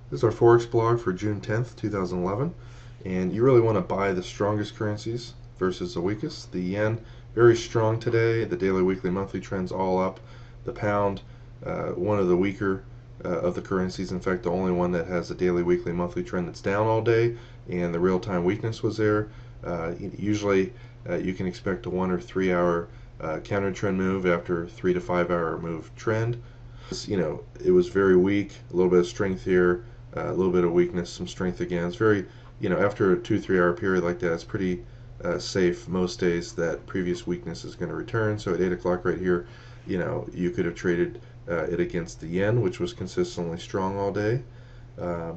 This is our Forex blog for June 10th, 2011, and you really want to buy the strongest currencies versus the weakest. The yen, very strong today. The daily, weekly, monthly trends all up. The pound, one of the weaker of the currencies. In fact, the only one that has a daily, weekly, monthly trend that's down all day, and the real-time weakness was there. Usually, you can expect a 1 or 3 hour counter trend move after 3 to 5 hour move trend. It was very weak, a little bit of strength here, a little bit of weakness, some strength again. It's very, after a 2-3 hour period like that, it's pretty safe most days that previous weakness is going to return. So at 8 o'clock right here, you could have traded it against the yen, which was consistently strong all day. That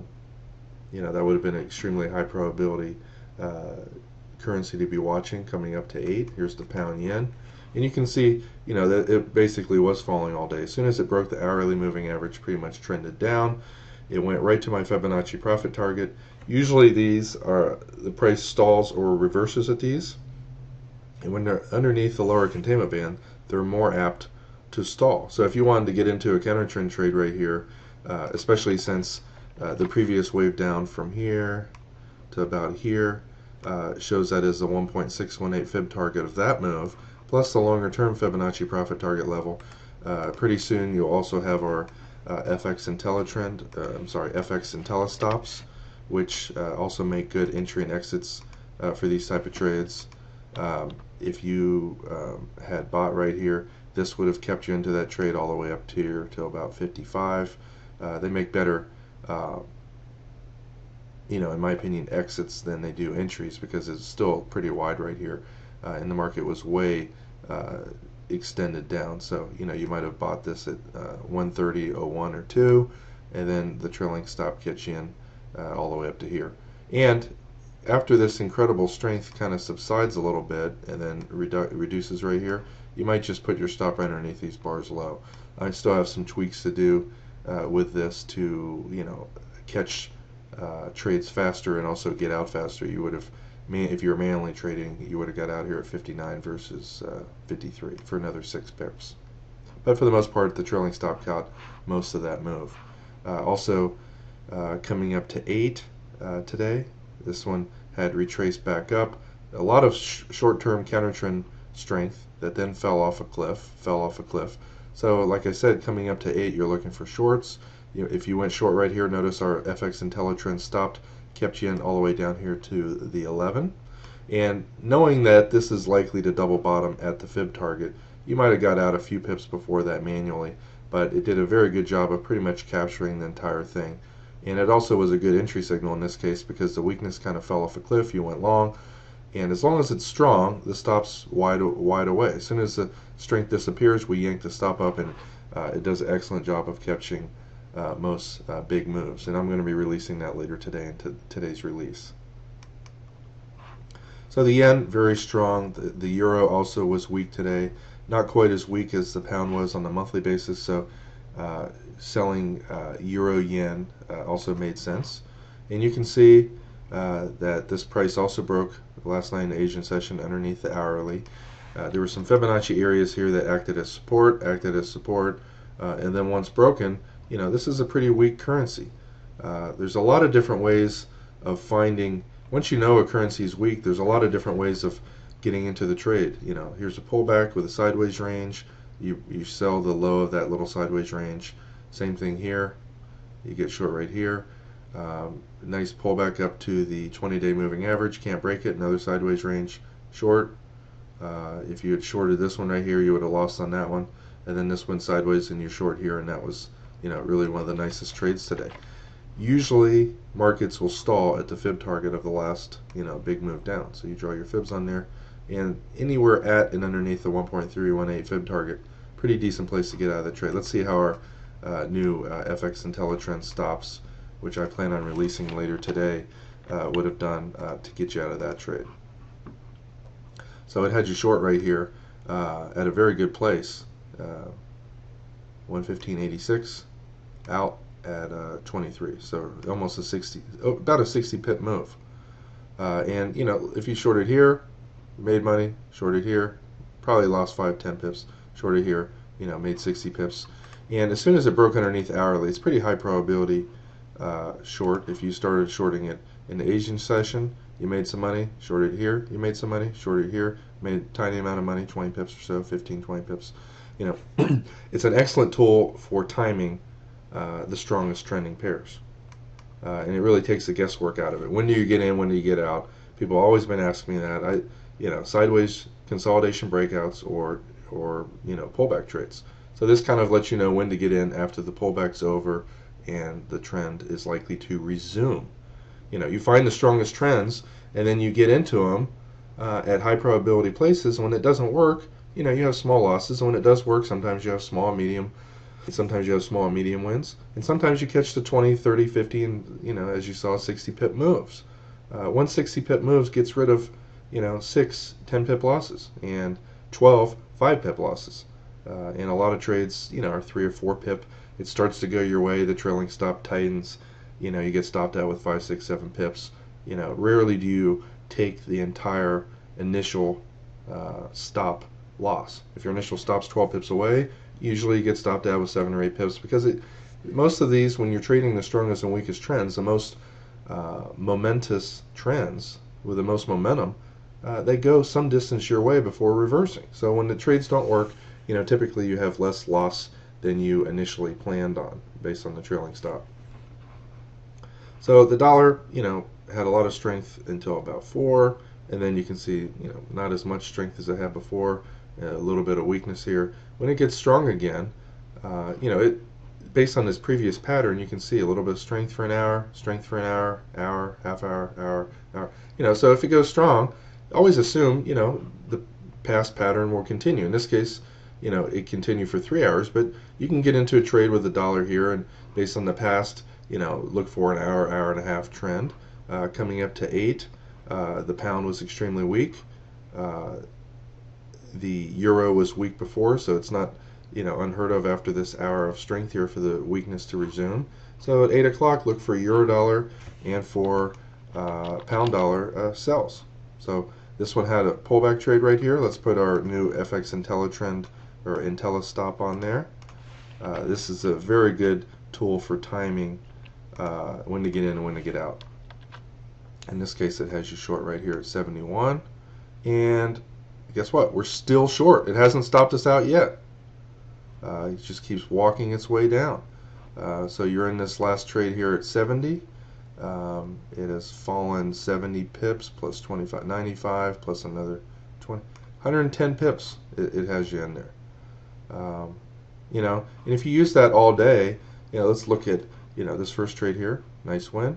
would have been an extremely high probability currency to be watching coming up to 8. Here's the pound yen. And you can see, that it basically was falling all day. As soon as it broke the hourly moving average, pretty much trended down. It went right to my Fibonacci profit target. Usually these are, the price stalls or reverses at these. And when they're underneath the lower containment band, they're more apt to stall. So if you wanted to get into a counter trend trade right here, especially since the previous wave down from here to about here shows that as the 1.618 fib target of that move, plus the longer term Fibonacci profit target level. Pretty soon you'll also have our FX IntelliStops, which also make good entry and exits for these type of trades. If you had bought right here, this would have kept you into that trade all the way up to here till about 55. They make better, in my opinion, exits than they do entries, because it's still pretty wide right here, and the market was way extended down. So you might have bought this at 130.01 or 2, and then the trailing stop gets you in all the way up to here. And after this incredible strength kind of subsides a little bit and then reduces right here, you might just put your stop right underneath these bars low. I still have some tweaks to do with this to catch trades faster and also get out faster. You would have, if you were manually trading, you would have got out here at 59 versus 53 for another 6 pips. But for the most part, the trailing stop caught most of that move. Also, coming up to 8 today, this one had retraced back up. A lot of short-term counter trend strength that then fell off a cliff. So like I said, coming up to 8, you're looking for shorts. If you went short right here, notice our FX IntelliTrend stopped, kept you in all the way down here to the 11. And knowing that this is likely to double bottom at the fib target, you might have got out a few pips before that manually, but it did a very good job of pretty much capturing the entire thing. And it also was a good entry signal in this case, because the weakness kind of fell off a cliff. You went long, and as long as it's strong, the stop's wide away. As soon as the strength disappears, we yank the stop up, and it does an excellent job of catching most big moves. And I'm going to be releasing that later today in today's release. So the yen, very strong. The euro also was weak today. Not quite as weak as the pound was on a monthly basis, so selling euro yen also made sense. And you can see that this price also broke last night in the Asian session underneath the hourly. There were some Fibonacci areas here that acted as support, and then once broken, this is a pretty weak currency. There's a lot of different ways of finding, once you know a currency is weak, there's a lot of different ways of getting into the trade. Here's a pullback with a sideways range. You sell the low of that little sideways range. Same thing here. You get short right here. Nice pullback up to the 20-day moving average. Can't break it. Another sideways range. Short. If you had shorted this one right here, you would have lost on that one. And then this went sideways and you're short here, and that was really one of the nicest trades today. Usually markets will stall at the fib target of the last big move down. So you draw your fibs on there, and anywhere at and underneath the 1.318 fib target, pretty decent place to get out of the trade. Let's see how our new FX IntelliTrend stops, which I plan on releasing later today, would have done to get you out of that trade. So it had you short right here at a very good place, 115.86, out at 23. So almost a 60, about a 60 pip move. And if you shorted here, made money. Shorted here, probably lost 5-10 pips. Shorted here, made 60 pips. And as soon as it broke underneath hourly, it's pretty high probability short. If you started shorting it in the Asian session, you made some money. Shorted here, you made some money. Shorted here, made a tiny amount of money, 20 pips or so, 15, 20 pips. You know, it's an excellent tool for timing the strongest trending pairs. And it really takes the guesswork out of it. When do you get in? When do you get out? People have always been asking me that. Sideways consolidation breakouts or pullback trades. So this kind of lets you know when to get in after the pullback's over and the trend is likely to resume. You find the strongest trends and then you get into them at high probability places. When it doesn't work, you have small losses. And when it does work, sometimes you have small, medium. Sometimes you have small and medium wins, and sometimes you catch the 20, 30, 50, and as you saw, 60 pip moves. One 60 pip moves gets rid of 6 10 pip losses and 12 5 pip losses. And a lot of trades are 3 or 4 pip. It starts to go your way. The trailing stop tightens. You get stopped out with 5, 6, 7 pips. Rarely do you take the entire initial stop loss. If your initial stop's 12 pips away, usually you get stopped out with 7 or 8 pips, because most of these, when you're trading the strongest and weakest trends, the most momentous trends with the most momentum, they go some distance your way before reversing. So when the trades don't work, typically you have less loss than you initially planned on based on the trailing stop. So the dollar, had a lot of strength until about 4, and then you can see, not as much strength as it had before. A little bit of weakness here. When it gets strong again, based on this previous pattern, you can see a little bit of strength for an hour, strength for an hour, hour, half hour, hour. So if it goes strong, always assume, the past pattern will continue. In this case, it continued for 3 hours, but you can get into a trade with the dollar here, and based on the past, look for an hour, hour and a half trend. Coming up to 8, the pound was extremely weak. The euro was weak before, so it's not unheard of after this hour of strength here for the weakness to resume. So at 8 o'clock, look for euro dollar and for pound dollar sells. So this one had a pullback trade right here. Let's put our new FX IntelliTrend or IntelliStop on there. This is a very good tool for timing when to get in and when to get out. In this case, it has you short right here at 71, and guess what? We're still short. It hasn't stopped us out yet. It just keeps walking its way down. So you're in this last trade here at 70. It has fallen 70 pips plus 25, 95 plus another 20, 110 pips. It has you in there. And if you use that all day, let's look at this first trade here. Nice win.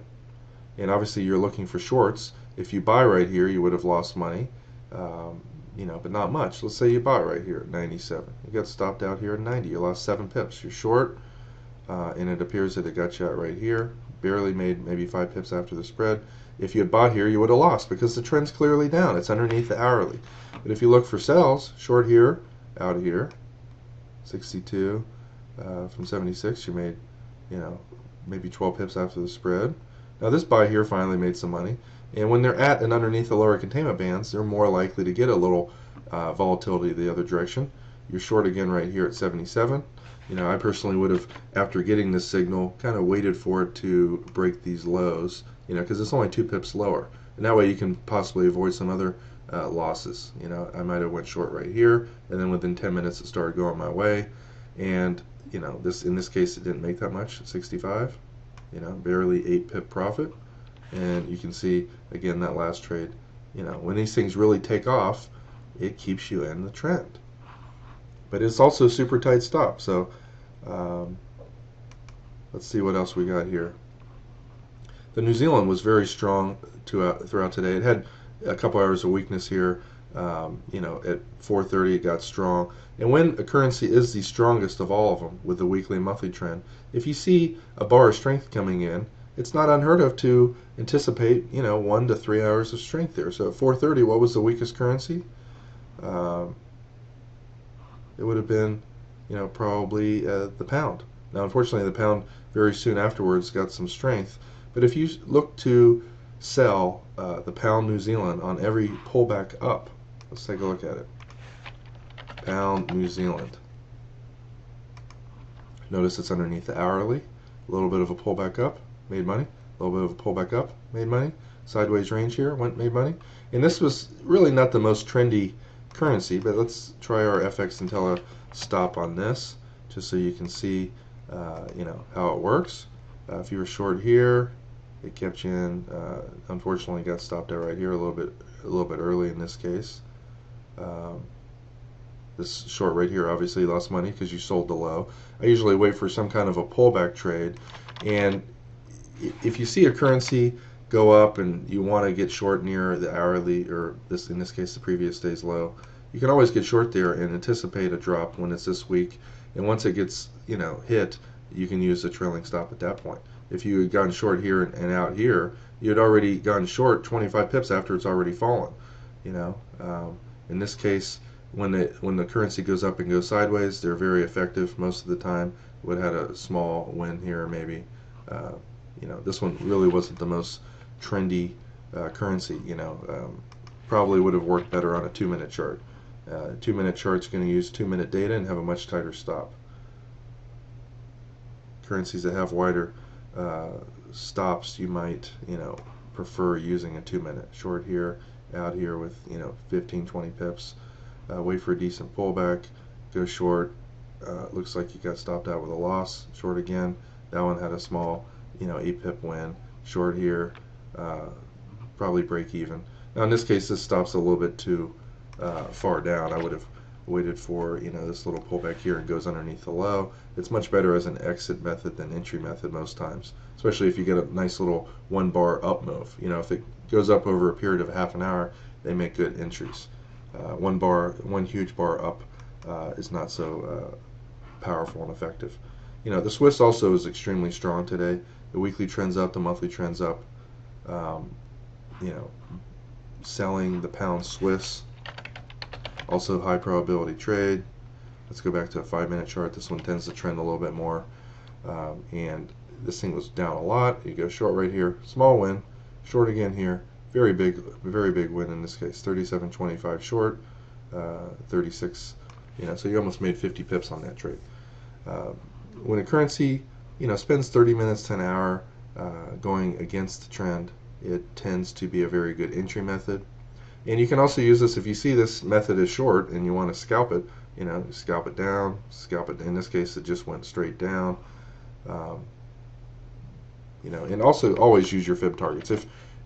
And obviously you're looking for shorts. If you buy right here, you would have lost money. But not much. Let's say you buy right here at 97. You got stopped out here at 90. You lost 7 pips. You're short, and it appears that it got you out right here. Barely made maybe 5 pips after the spread. If you had bought here, you would have lost because the trend's clearly down. It's underneath the hourly. But if you look for sells, short here, out here, 62 from 76, you made maybe 12 pips after the spread. Now this buy here finally made some money. And when they're at and underneath the lower containment bands, they're more likely to get a little volatility the other direction. You're short again right here at 77. I personally would have, after getting this signal, kind of waited for it to break these lows, because it's only 2 pips lower. And that way you can possibly avoid some other losses. I might have went short right here, and then within 10 minutes it started going my way. And, in this case it didn't make that much, 65. Barely 8 pip profit. And you can see, again, that last trade, when these things really take off, it keeps you in the trend. But it's also super tight stop. So let's see what else we got here. The New Zealand was very strong throughout today. It had a couple hours of weakness here. At 4:30 it got strong. And when a currency is the strongest of all of them with the weekly and monthly trend, if you see a bar of strength coming in, it's not unheard of to anticipate, 1 to 3 hours of strength there. So at 4:30, what was the weakest currency? It would have been, probably the pound. Now, unfortunately, the pound very soon afterwards got some strength. But if you look to sell the pound New Zealand on every pullback up, let's take a look at it. Pound New Zealand. Notice it's underneath the hourly. A little bit of a pullback up. made money. A little bit of a pullback up, made money. Sideways range here, made money. And this was really not the most trendy currency, but let's try our FX Intella stop on this, just so you can see, how it works. If you were short here, it kept you in. Unfortunately, got stopped out right here a little bit early in this case. This short right here obviously lost money because you sold the low. I usually wait for some kind of a pullback trade, and if you see a currency go up and you want to get short near the hourly, or in this case the previous day's low, you can always get short there and anticipate a drop when it's this weak, and once it gets hit, you can use the trailing stop at that point. If you had gone short here and out here, you had already gone short 25 pips after it's already fallen. In this case, when the currency goes up and goes sideways, they're very effective most of the time. Would have had a small win here maybe. This one really wasn't the most trendy currency. Probably would have worked better on a 2-minute chart. 2-minute chart's going to use 2-minute data and have a much tighter stop. Currencies that have wider stops, you might prefer using a 2-minute. Short here, out here with 15-20 pips. Wait for a decent pullback, go short. Looks like you got stopped out with a loss. Short again. That one had a small 8-pip win. Short here, probably break even. Now in this case, this stops a little bit too far down. I would have waited for this little pullback here and goes underneath the low. It's much better as an exit method than entry method most times, especially if you get a nice little 1-bar up move. If it goes up over a period of half an hour, they make good entries. One huge bar up is not so powerful and effective. The Swiss also is extremely strong today. The weekly trend's up, the monthly trend's up. Selling the pound Swiss, also high probability trade. Let's go back to a 5-minute chart. This one tends to trend a little bit more. And this thing was down a lot. You go short right here, small win. Short again here, very big win in this case. 37.25 short, 36. So you almost made 50 pips on that trade. When a currency spends 30 minutes to an hour going against the trend, it tends to be a very good entry method. And you can also use this if you see this method is short and you want to scalp it. Scalp it down, scalp it. In this case, it just went straight down. And also always use your fib targets.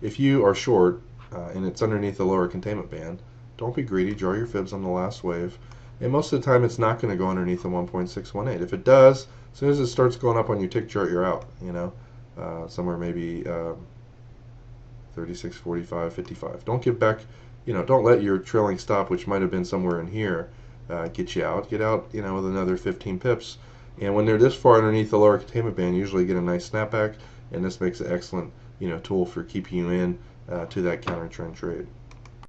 If you are short and it's underneath the lower containment band, don't be greedy. Draw your fibs on the last wave. And most of the time, it's not going to go underneath the 1.618. If it does, as soon as it starts going up on your tick chart, you're out. Somewhere maybe 36, 45, 55. Don't give back. Don't let your trailing stop, which might have been somewhere in here, get you out. Get out, with another 15 pips. And when they're this far underneath the lower containment band, you usually get a nice snapback, and this makes an excellent, tool for keeping you in to that counter trend trade.